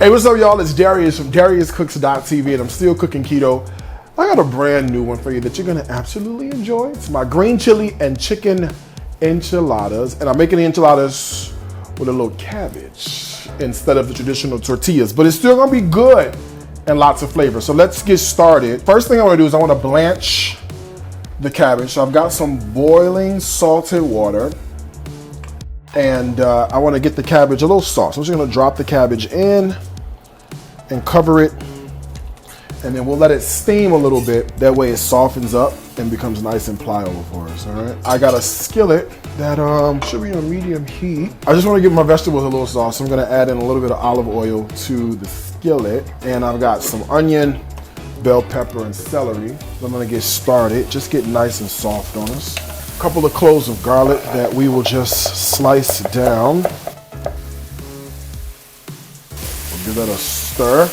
Hey, what's up, y'all? It's Darius from DariusCooks.tv, and I'm still cooking keto. I got a brand new one for you that you're gonna absolutely enjoy. It's my green chili and chicken enchiladas, and I'm making the enchiladas with a little cabbage instead of the traditional tortillas, but it's still gonna be good and lots of flavor. So let's get started. First thing I wanna do is I wanna blanch the cabbage. So I've got some boiling salted water, and I wanna get the cabbage a little soft. So I'm just gonna drop the cabbage in and cover it, and then we'll let it steam a little bit. That way it softens up and becomes nice and pliable for us, all right? I got a skillet that should be on medium heat. I just wanna give my vegetables a little sauce, so I'm gonna add in a little bit of olive oil to the skillet, and I've got some onion, bell pepper, and celery. So I'm gonna get started, just get nice and soft on us. A couple of cloves of garlic that we will just slice down. We'll give that a stir.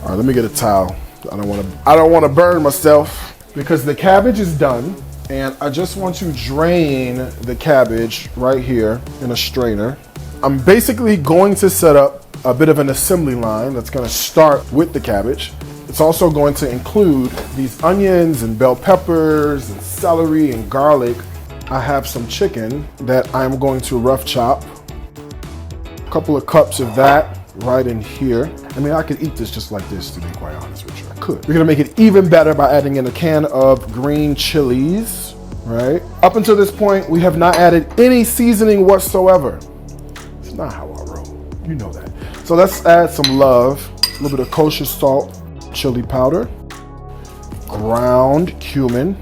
All right, let me get a towel. I don't want to burn myself because the cabbage is done, and I just want to drain the cabbage right here in a strainer. I'm basically going to set up a bit of an assembly line that's going to start with the cabbage. It's also going to include these onions and bell peppers and celery and garlic. I have some chicken that I'm going to rough chop. A couple of cups of that right in here. I mean, I could eat this just like this, to be quite honest with you. I could. We're gonna make it even better by adding in a can of green chilies, right? Up until this point, we have not added any seasoning whatsoever. It's not how I roll, you know that. So let's add some love, a little bit of kosher salt, chili powder, ground cumin,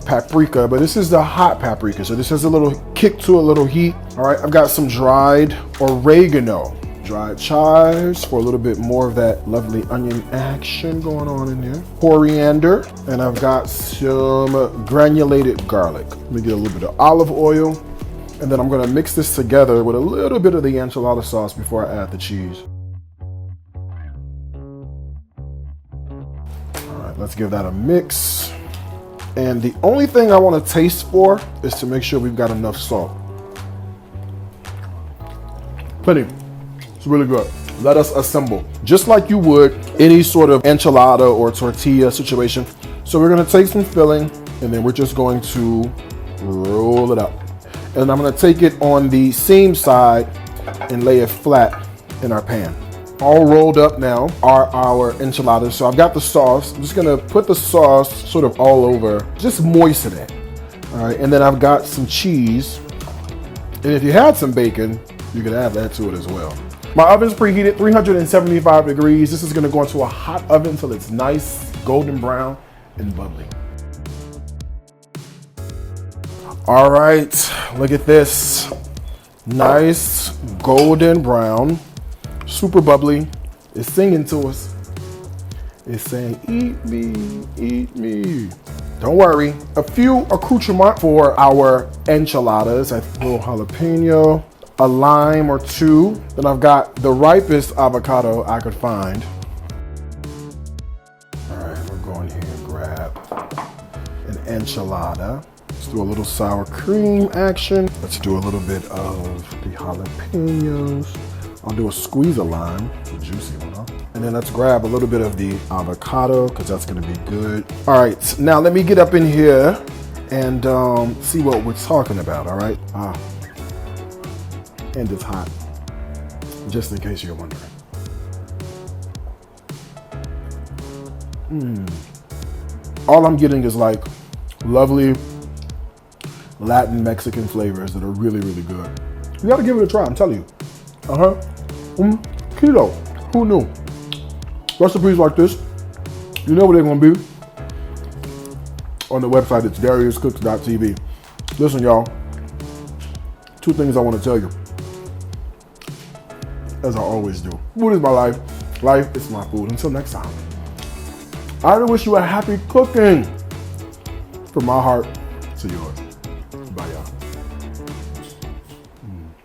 paprika, but this is the hot paprika, so this has a little kick to a little heat. All right, I've got some dried oregano, dried chives for a little bit more of that lovely onion action going on in there. Coriander, and I've got some granulated garlic. Let me get a little bit of olive oil, and then I'm gonna mix this together with a little bit of the enchilada sauce before I add the cheese. Let's give that a mix. And the only thing I want to taste for is to make sure we've got enough salt. Plenty. It's really good. Let us assemble. Just like you would any sort of enchilada or tortilla situation. So we're going to take some filling, and then we're just going to roll it up. And I'm going to take it on the seam side and lay it flat in our pan. All rolled up now are our enchiladas. So I've got the sauce. I'm just gonna put the sauce sort of all over, just moisten it. All right, and then I've got some cheese. And if you had some bacon, you can add that to it as well. My oven's preheated, 375 degrees. This is gonna go into a hot oven until it's nice, golden brown, and bubbly. All right, look at this. Nice, golden brown. Super bubbly. It's singing to us. It's saying, eat me, eat me. Don't worry. A few accoutrements for our enchiladas. A little jalapeno, a lime or two. Then I've got the ripest avocado I could find. All right, we're going here and grab an enchilada. Let's do a little sour cream action. Let's do a little bit of the jalapenos. I'll do a squeeze of lime, the juicy one, huh? And then let's grab a little bit of the avocado, because that's gonna be good. All right, now let me get up in here and see what we're talking about, all right? And it's hot, just in case you're wondering. All I'm getting is like lovely Latin Mexican flavors that are really, really good. You gotta give it a try, I'm telling you. Keto, who knew? Recipes like this, you know what they're gonna be. On the website, it's DariusCooks.tv. Listen, y'all, two things I wanna tell you. As I always do. Food is my life. Life is my food. Until next time. I wish you a happy cooking. From my heart to yours.